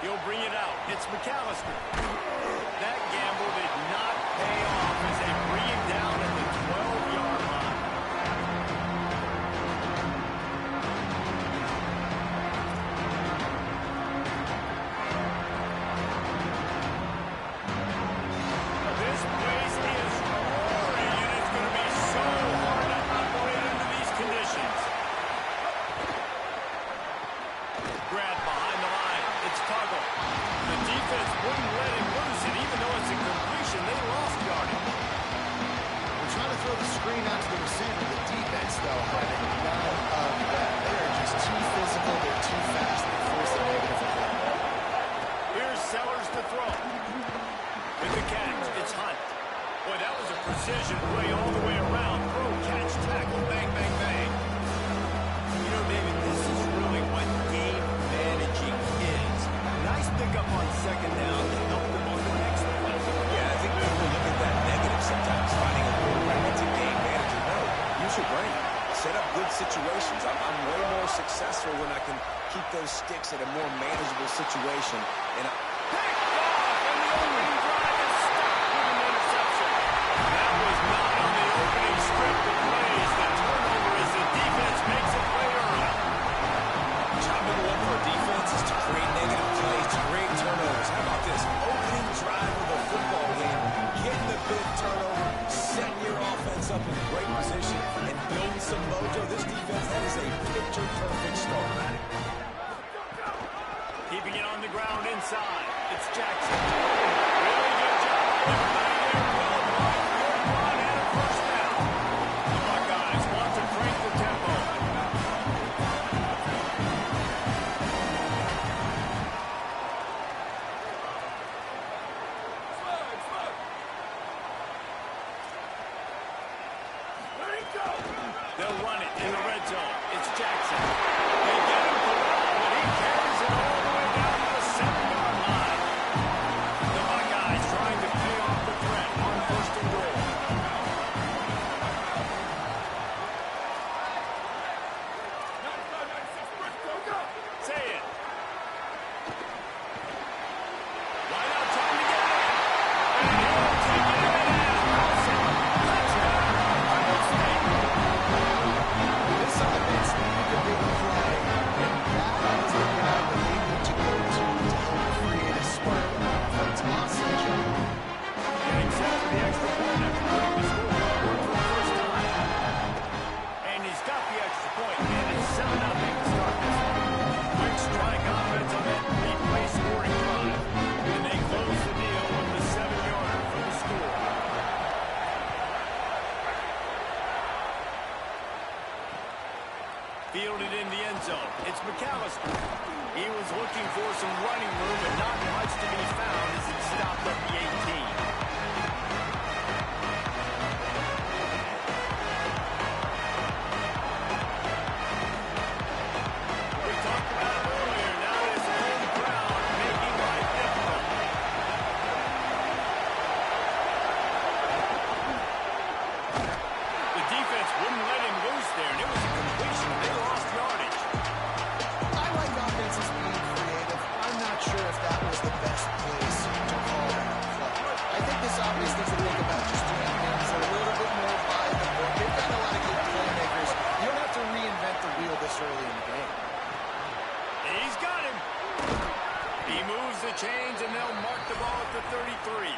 He'll bring it out. It's McAllister. That gamble did not pay off as they bring him down at the 12-yard line. This place is roaring, and it's going to be so hard to operate under these conditions. Grab behind the line. It's Tuggle. The defense wouldn't let him loose, and even though it's a completion, they lost yardage. We're trying to throw the screen out to the receiver. The defense, though, having none of that. They are just too physical. They're too fast. They force the negative play. Here's Sellers to throw. With the catch, it's Hunt. Boy, that was a precision play all the way around. Throw, catch, tackle, bang, bang, bang. You know, David, this is really what game managing is. Nice pickup on second down to help them on the next play. Yeah, I think people look at that negative sometimes, finding a quarterback that's a game manager. No, use your brain. Set up good situations. I'm way more successful when I can keep those sticks at a more manageable situation. And Picked off, and the opening drive is stopped with an interception. That was not on the opening script of plays. The turnover as the defense makes a play early. job number one for a defense is to create negative plays, to create turnovers. How about this? Opening drive of a football game, getting the big turnover, setting your offense up in a great position, and building some mojo. This defense, that is a picture-perfect start. Keeping it on the ground inside. It's Jackson. Really good job by everybody there. Well blocked, good run, and a first down. The Buckeyes want to crank the tempo. They'll run it in the red zone. It's Jackson. They get him to run, but he carries it all the way down to the 7-yard line. The Buckeyes trying to pay off the threat on first and goal. Say it. Wide out, time to get it in. And he'll take it in and Wilson. Touchdown, Ohio State. This offense needed a big play, and that is the guy that they need to go to help create a spark on offense. Awesome job. Getting set for the extra point after putting the scoreboard for the first time. And he's got the extra point, and it's 7-0 to start this one. Quick strike offense on that replay scoring drive. And they close the deal with the 7-yarder for the score. Fielded in the end zone. It's McAllister. He was looking for some running room, but not much to be found as it stopped at the 18. We talked about it earlier. Now this home crowd making life difficult. The defense wouldn't let him loose there, and it was a completion. They lost yardage. I like offenses being creative. I'm not sure if that was the best place to call that play. I think this offense needs to think about just doing things a little bit more by the book. They've got a lot of good playmakers. You don't have to reinvent the wheel this early in the game. He's got him. He moves the chains, and they'll mark the ball at the 33.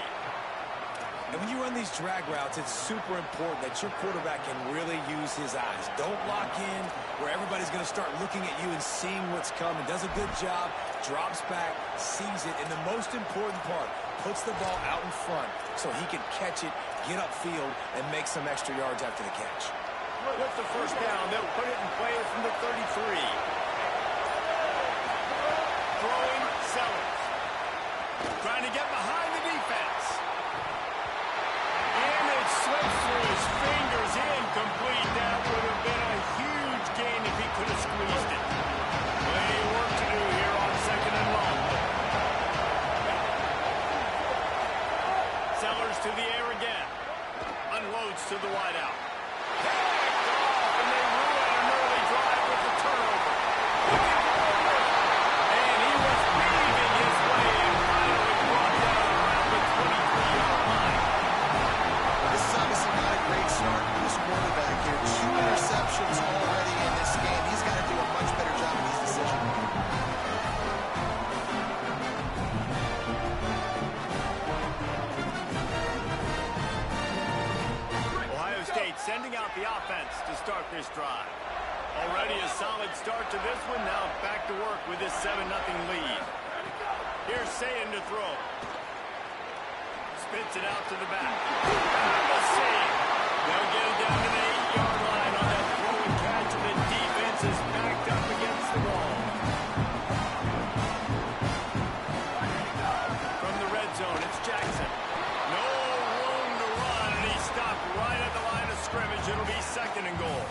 And when you run these drag routes, it's super important that your quarterback can really use his eyes. Don't lock in where everybody's going to start looking at you and seeing what's coming. Does a good job, drops back, sees it, and the most important part, puts the ball out in front so he can catch it, get upfield, and make some extra yards after the catch. With the first down, they'll put it in play from the 33. Throwing Sellers. Trying to get behind the defense. And it slips through his fingers, incomplete. That would have been a huge gain if he could have squeezed it. Plenty of work to do here on second and long. Sellers to the air again. Unloads to the wideout. Picked off, and they ruin an early drive solid start to this one. Now back to work with this 7-0 lead. Here's Sayin to throw. Spits it out to the back. The save. They'll get it down to the 8-yard line on that throw and catch, and the defense is backed up against the wall. From the red zone, it's Jackson. No room to run, and he stopped right at the line of scrimmage. It'll be 2nd and goal.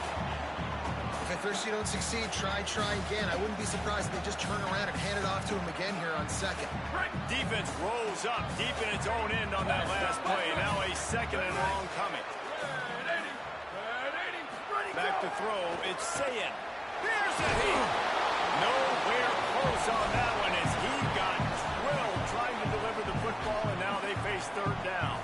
If at first you don't succeed, try again. I wouldn't be surprised if they just turn around and hand it off to him again here on 2nd. Defense rolls up deep in its own end on that last play. Now a 2nd and long coming. Back to throw. It's Sayin. Here's a hit. Nowhere close on that one as he got drilled trying to deliver the football, and now they face 3rd down.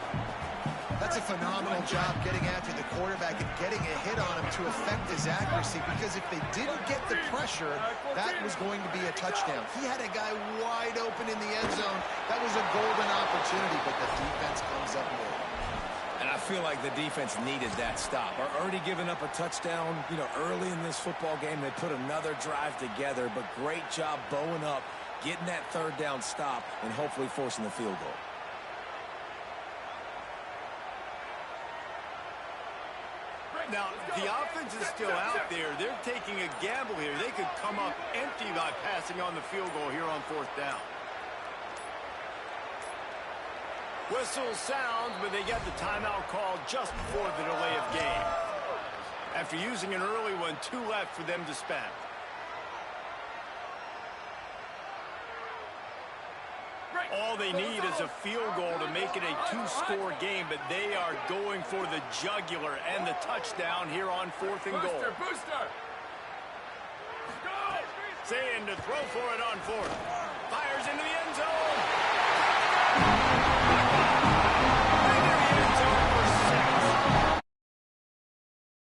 That's a phenomenal job getting after the quarterback and getting a hit on him to affect his accuracy, because if they didn't get the pressure, that was going to be a touchdown. He had a guy wide open in the end zone. That was a golden opportunity, but the defense comes up with it. And I feel like the defense needed that stop. Are already giving up a touchdown, early in this football game. They put another drive together, but great job bowing up, getting that 3rd down stop, and hopefully forcing the field goal. Now, the offense is still out there. They're taking a gamble here. They could come up empty by passing on the field goal here on 4th down. Whistle sounds, but they get the timeout called just before the delay of game. After using an early one, 2 left for them to spend. All they need is a field goal to make it a 2-score game, but they are going for the jugular and the touchdown here on 4th and goal. Sayin to throw for it on 4th. Fires into the end zone.